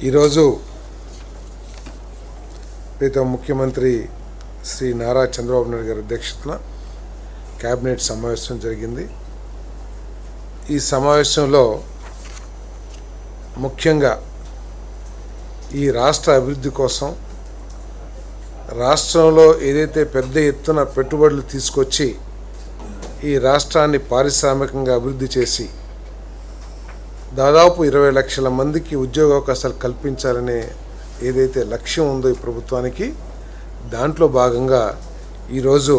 ఈరోజు ప్రీతం ముఖ్యమంత్రి శ్రీ నారా చంద్రబాబు నాయుడు గారి అధ్యక్షతన క్యాబినెట్ సమావేశం జరిగింది. ఈ సమావేశంలో ముఖ్యంగా ఈ రాష్ట్ర అభివృద్ధి కోసం రాష్ట్రంలో ఏదైతే పెద్ద ఎత్తున పెట్టుబడులు తీసుకొచ్చి ఈ రాష్ట్రాన్ని పారిశ్రామికంగా అభివృద్ధి చేసి దాదాపు 20 లక్షల మందికి ఉద్యోగ అవకాశాలు కల్పించాలనే ఏదైతే లక్ష్యం ఉందో ఈ ప్రభుత్వానికి, దాంట్లో భాగంగా ఈరోజు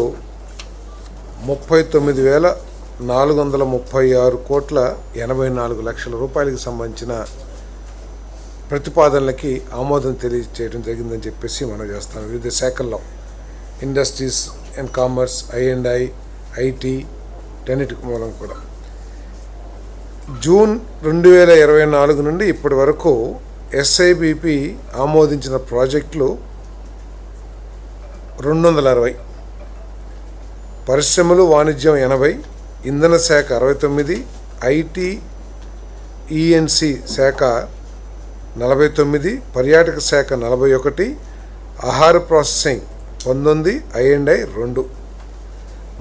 39,436 కోట్ల 84 లక్షల రూపాయలకు సంబంధించిన ప్రతిపాదనలకి ఆమోదం తెలియజేయడం జరిగిందని చెప్పేసి మనం చేస్తాం. వివిధ శాఖల్లో industries and commerce, I&I, IT Tenneti మూలం కూడా జూన్ 2024 నుండి ఇప్పటి వరకు SIBP ఆమోదించిన ప్రాజెక్టులు 260, పరిశ్రమలు వాణిజ్యం 80, ఇంధన శాఖ 69, IT ENC శాఖ 49, పర్యాటక శాఖ 41, ఆహార ప్రాసెసింగ్ 19, I&I 2,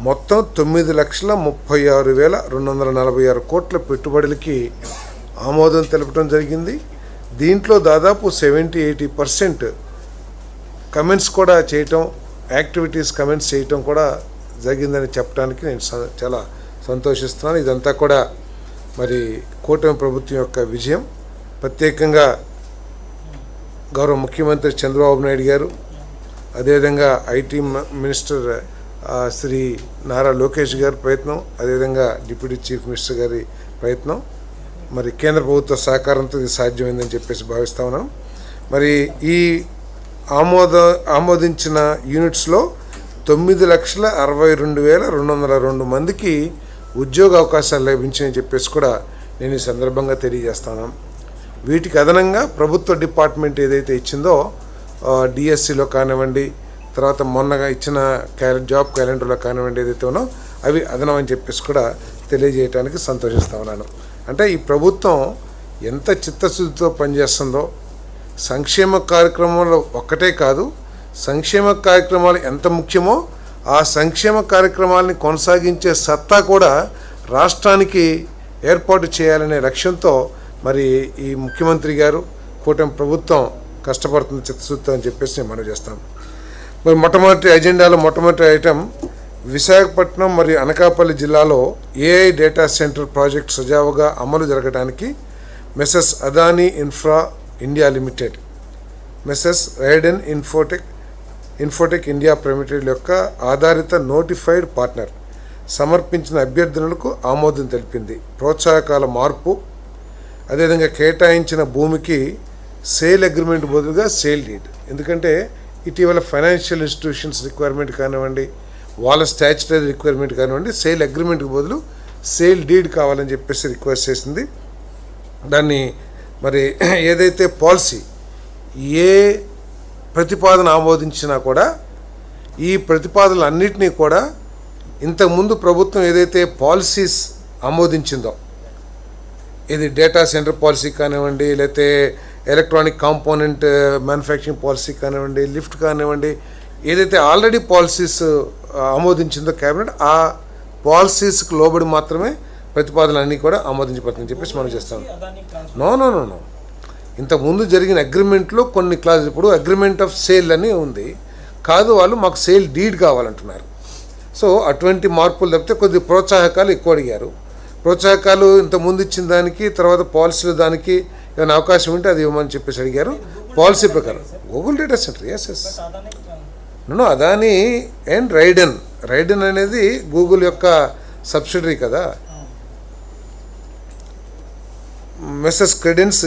మొత్తం 9,36,246 కోట్ల పెట్టుబడులకి ఆమోదం తెలపడం జరిగింది. దీంట్లో దాదాపు 70-80% కమెంట్స్ కూడా చేయటం, యాక్టివిటీస్ కమెంట్స్ చేయటం కూడా జరిగిందని చెప్పడానికి నేను చాలా సంతోషిస్తున్నాను. ఇదంతా కూడా మరి కూటమి ప్రభుత్వం యొక్క విజయం. ప్రత్యేకంగా గౌరవ ముఖ్యమంత్రి చంద్రబాబు నాయుడు గారు, అదేవిధంగా IT మినిస్టర్ శ్రీ నారా లోకేష్ గారి ప్రయత్నం, అదేవిధంగా డిప్యూటీ చీఫ్ మినిస్టర్ గారి ప్రయత్నం, మరి కేంద్ర ప్రభుత్వ సహకారంతో ఇది సాధ్యమైందని చెప్పేసి భావిస్తా ఉన్నాం. మరి ఈ ఆమోదించిన యూనిట్స్లో 9,62,202 మందికి ఉద్యోగ అవకాశాలు లభించాయని చెప్పేసి కూడా నేను ఈ సందర్భంగా తెలియజేస్తాను. వీటికి అదనంగా ప్రభుత్వ డిపార్ట్మెంట్ ఏదైతే ఇచ్చిందో DSCలో కానివ్వండి, తర్వాత మొన్నగా ఇచ్చిన జాబ్ క్యాలెండర్లో కానివ్వండి ఏదైతే ఉన్నో అవి అదనం అని చెప్పేసి కూడా తెలియజేయడానికి సంతోషిస్తా ఉన్నాను. అంటే ఈ ప్రభుత్వం ఎంత చిత్తశుద్ధితో పనిచేస్తుందో, సంక్షేమ కార్యక్రమాలు ఒక్కటే కాదు, సంక్షేమ కార్యక్రమాలు ఎంత ముఖ్యమో ఆ సంక్షేమ కార్యక్రమాలని కొనసాగించే సత్తా కూడా రాష్ట్రానికి ఏర్పాటు చేయాలనే లక్ష్యంతో మరి ఈ ముఖ్యమంత్రి గారు, కూటమి ప్రభుత్వం కష్టపడుతుంది చిత్తశుద్ధితో అని చెప్పేసి నేను మనవి చేస్తాను. మరి మొట్టమొదటి అజెండాలో మొట్టమొదటి ఐటెం, విశాఖపట్నం మరియు అనకాపల్లి జిల్లాలో AI డేటా సెంటర్ ప్రాజెక్ట్ సజావుగా అమలు జరగడానికి మెసెస్ Adani infra India limited, మెసెస్ Raiden Infotech India private యొక్క ఆధారిత నోటిఫైడ్ పార్ట్నర్ సమర్పించిన అభ్యర్థనలకు ఆమోదం తెలిపింది. ప్రోత్సాహకాల మార్పు, అదేవిధంగా కేటాయించిన భూమికి సేల్ అగ్రిమెంట్ బదులుగా సేల్ డీడ్. ఎందుకంటే ఇటీవల ఫైనాన్షియల్ ఇన్స్టిట్యూషన్స్ రిక్వైర్మెంట్ కానివ్వండి, వాళ్ళ స్టాచ్యుటరీ రిక్వైర్మెంట్ కానివ్వండి, సేల్ అగ్రిమెంట్కి బదులు సేల్ డీడ్ కావాలని చెప్పేసి రిక్వెస్ట్ చేసింది. దాన్ని మరి ఏదైతే పాలసీ ఏ ప్రతిపాదన ఆమోదించినా కూడా ఈ ప్రతిపాదనలు అన్నిటినీ కూడా ఇంతకుముందు ప్రభుత్వం ఏదైతే పాలసీస్ ఆమోదించిందో, ఇది డేటా సెంటర్ పాలసీ కానివ్వండి, లేకపోతే ఎలక్ట్రానిక్ కాంపోనెంట్ మ్యానుఫ్యాక్చరింగ్ పాలసీ కానివ్వండి, లిఫ్ట్ కానివ్వండి, ఏదైతే ఆల్రెడీ పాలసీస్ ఆమోదించిందో క్యాబినెట్, ఆ పాలసీస్కి లోబడి మాత్రమే ప్రతిపాదనలు అన్నీ కూడా ఆమోదించబడుతుందని చెప్పేసి మనం చేస్తాం. నో, ఇంతకుముందు జరిగిన అగ్రిమెంట్లో కొన్ని క్లాజెస్, ఇప్పుడు అగ్రిమెంట్ ఆఫ్ సేల్ అని ఉంది, కాదు వాళ్ళు మాకు సేల్ డీడ్ కావాలంటున్నారు. సో అటువంటి మార్పులు తప్పితే కొద్ది ప్రోత్సాహకాలు ఎక్కువ అడిగారు. ప్రోత్సాహకాలు ఇంతకుముందు ఇచ్చిన దానికి, తర్వాత పాలసీలు దానికి ఏమైనా అవకాశం ఉంటే అది ఇవ్వమని చెప్పేసి అడిగారు. పాలసీ ప్రకారం గూగుల్ డేటా సెంటర్, ఎస్ అదానీ అండ్ రైడెన్ అనేది గూగుల్ యొక్క సబ్సిడరీ కదా. మెసెస్ క్రెడెన్స్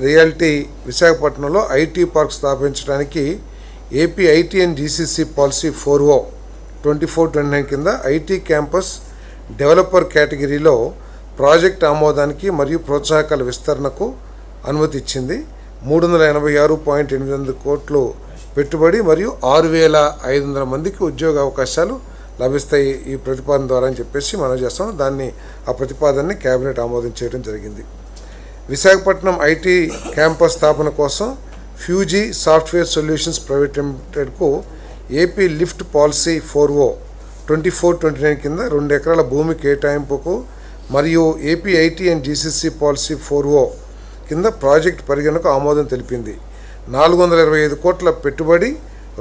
రియాలిటీ విశాఖపట్నంలో IT పార్క్ స్థాపించడానికి AP IT and GCC policy 4/24/29 కింద IT క్యాంపస్ డెవలపర్ కేటగిరీలో ప్రాజెక్ట్ ఆమోదానికి మరియు ప్రోత్సాహకాల విస్తరణకు అనుమతి ఇచ్చింది. 386.8 కోట్లు పెట్టుబడి మరియు 6,500 మందికి ఉద్యోగ అవకాశాలు లభిస్తాయి ఈ ప్రతిపాదన ద్వారా అని చెప్పేసి మనం చేస్తాం. ఆ ప్రతిపాదనని కేబినెట్ ఆమోదం చేయడం జరిగింది. విశాఖపట్నం ఐటీ క్యాంపస్ స్థాపన కోసం ఫ్యూజీ సాఫ్ట్వేర్ సొల్యూషన్స్ ప్రైవేట్ లిమిటెడ్కు ఏపీ లిఫ్ట్ పాలసీ 4O 24-29 కింద 2 ఎకరాల భూమి కేటాయింపుకు మరియు AP IT and GCC policy 4O కింద ప్రాజెక్ట్ పరిగణకు ఆమోదం తెలిపింది. 425 కోట్ల పెట్టుబడి,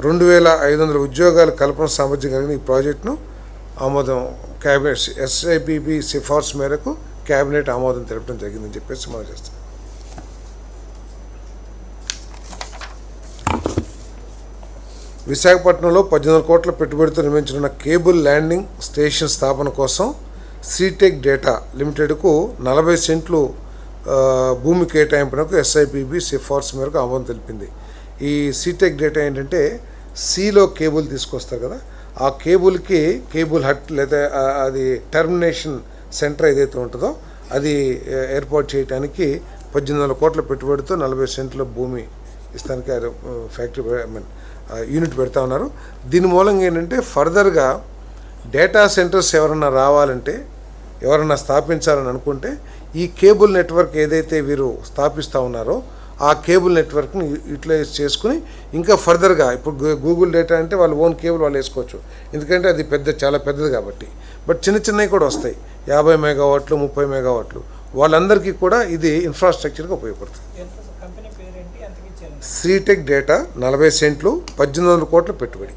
2500 ఉద్యోగాల కల్పన సామర్థ్యం కలిగిన ఈ ప్రాజెక్టును ఆమోదం క్యాబినెట్ ఎస్ఐబిబి సిఫార్సు మేరకు క్యాబినెట్ ఆమోదం తెలపడం జరిగిందని చెప్పేసి మనం చేస్తాం. విశాఖపట్నంలో 18 కోట్ల పెట్టుబడితో నిర్మించనున్న కేబుల్ ల్యాండింగ్ స్టేషన్ స్థాపన కోసం సీటెక్ డేటా లిమిటెడ్కు 40 సెంట్లు భూమి కేటాయింపునకు ఎస్ఐబిబి సిఫార్సు మేరకు ఆమోదం తెలిపింది. ఈ సీటెక్ డేటా ఏంటంటే సీలో కేబుల్ తీసుకొస్తారు కదా, ఆ కేబుల్కి కేబుల్ హట్ లేదా అది టర్మినేషన్ సెంటర్ ఏదైతే ఉంటుందో అది ఏర్పాటు చేయడానికి 1800 కోట్ల పెట్టుబడితో 40 సెంట్ల భూమి ఇస్తానికి ఫ్యాక్టరీ యూనిట్ పెడతా ఉన్నారు. దీని మూలంగా ఏంటంటే ఫర్దర్గా డేటా సెంటర్స్ ఎవరన్నా రావాలంటే, ఎవరన్నా స్థాపించాలని అనుకుంటే ఈ కేబుల్ నెట్వర్క్ ఏదైతే వీరు స్థాపిస్తూ ఉన్నారో ఆ కేబుల్ నెట్వర్క్ని యూటిలైజ్ చేసుకుని ఇంకా ఫర్దర్గా ఇప్పుడు గూగుల్ డేటా అంటే వాళ్ళు ఓన్ కేబుల్ వాళ్ళు వేసుకోవచ్చు, ఎందుకంటే అది చాలా పెద్దది కాబట్టి. బట్ చిన్నవి కూడా వస్తాయి, 50 మెగావాట్లు 30 మెగావాట్లు, వాళ్ళందరికీ కూడా ఇది ఇన్ఫ్రాస్ట్రక్చర్గా ఉపయోగపడుతుంది. సీటెక్ డేటా 40 సెంట్లు 1800 కోట్ల పెట్టుబడి.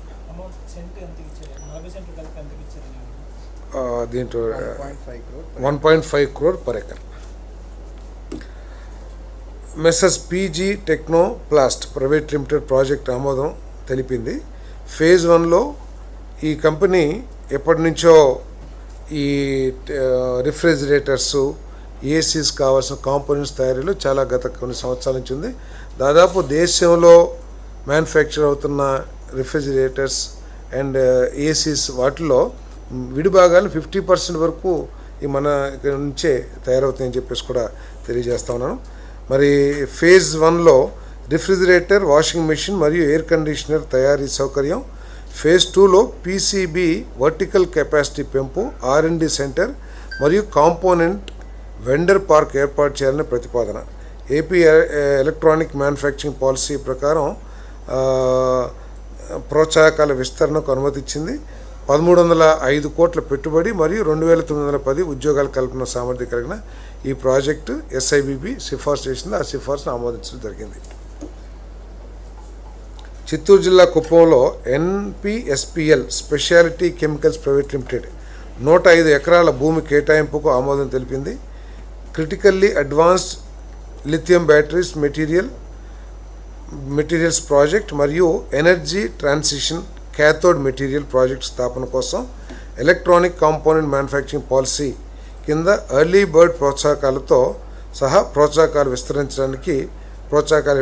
దీంట్లో 1.5 crore per acre. Messrs PG Techno Plast private limited project ఆమోదం తెలిపింది. ఫేజ్ 1లో ఈ కంపెనీ ఎప్పటి నుంచో ఈ రిఫ్రిజిరేటర్సు, ఏసీస్ కావాల్సిన కాంపోనెంట్స్ తయారీలో చాలా గత కొన్ని సంవత్సరాల నుంచి ఉంది. దాదాపు దేశంలో మ్యానుఫ్యాక్చర్ అవుతున్న రిఫ్రిజిరేటర్స్ అండ్ ఏసీస్ వాటిలో విడిభాగాలు 50% వరకు ఈ మన ఇక్కడ నుంచే తయారవుతాయని చెప్పేసి కూడా తెలియజేస్తా ఉన్నాను. మరి ఫేజ్ 1లో రిఫ్రిజిరేటర్, వాషింగ్ మెషిన్ మరియు ఎయిర్ కండిషనర్ తయారీ సౌకర్యం, ఫేజ్ 2లో పీసీబీ వర్టికల్ కెపాసిటీ పెంపు, R&D సెంటర్ మరియు కాంపోనెంట్ వెండర్ పార్క్ ఏర్పాటు చేయాలని ప్రతిపాదన. ఏపీ ఎలక్ట్రానిక్ మ్యానుఫ్యాక్చరింగ్ పాలసీ ప్రకారం ప్రోత్సాహకాల విస్తరణకు అనుమతి ఇచ్చింది. 1305 కోట్ల పెట్టుబడి మరియు 2910 ఉద్యోగాల కల్పన సామర్థ్యం కలిగిన ఈ ప్రాజెక్టు ఎస్ఐబిబి సిఫార్సు చేసింది. ఆ సిఫార్సును ఆమోదించడం జరిగింది. చిత్తూరు జిల్లా కుప్పంలో NPSPL speciality chemicals private limited 105 ఎకరాల భూమి కేటాయింపుకు ఆమోదం తెలిపింది. Critically advanced lithium batteries materials project మరియు energy transition cathode material project స్థాపన కోసం ఎలక్ట్రానిక్ కాంపోనెంట్ మ్యానుఫ్యాక్చరింగ్ పాలసీ కింద ఎర్లీ బర్డ్ ప్రోత్సాహకాలతో సహా ప్రోత్సాహకాలు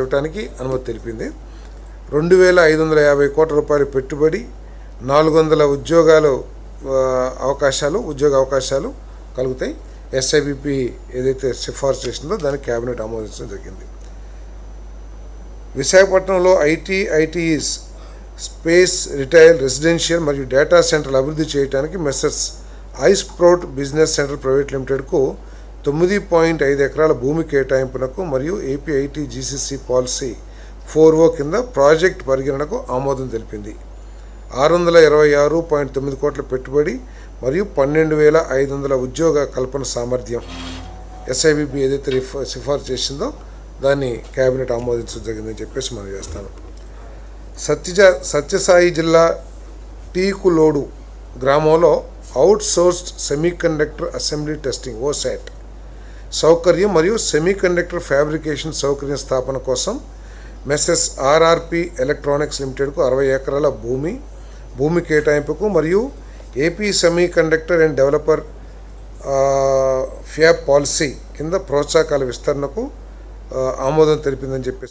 ఇవ్వడానికి అనుమతి తెలిపింది. 2550 కోట్ల రూపాయల పెట్టుబడి, 400 ఉద్యోగ అవకాశాలు కలుగుతాయి. ఎస్ఐబిపి ఏదైతే సిఫార్సు చేసిందో దాన్ని క్యాబినెట్ ఆమోదించడం జరిగింది. విశాఖపట్నంలో ఐటీఈస్ స్పేస్, రిటైల్, రెసిడెన్షియల్ మరియు డేటా సెంటర్లు అభివృద్ధి చేయడానికి మెస్సర్స్ ఐస్ప్రోట్ బిజినెస్ సెంటర్ ప్రైవేట్ లిమిటెడ్కు 9.5 ఎకరాల భూమి కేటాయింపునకు మరియు AP IT GCC policy 4O కింద ప్రాజెక్ట్ పరిగణనకు ఆమోదం తెలిపింది. 626.9 కోట్ల పెట్టుబడి మరియు 12,500 ఉద్యోగ కల్పన సామర్థ్యం ఎస్ఐబిబి ఏదైతే సిఫార్సు చేసిందో దాన్ని క్యాబినెట్ ఆమోదించడం జరిగిందని చెప్పేసి మనం చేస్తాను. సత్యసాయి జిల్లా టీకులోడు గ్రామంలో out sourced semiconductor assembly testing OSAT సౌకర్యం మరియు సెమీకండక్టర్ ఫ్యాబ్రికేషన్ సౌకర్యం స్థాపన కోసం మెస్సెస్ RRP ఎలక్ట్రానిక్స్ లిమిటెడ్కు 60 ఎకరాల భూమి కేటాయింపుకు మరియు AP semiconductor and developer fab policy కింద ప్రోత్సాహకాల విస్తరణకు ఆమోదం తెలిపిందని చెప్పేసి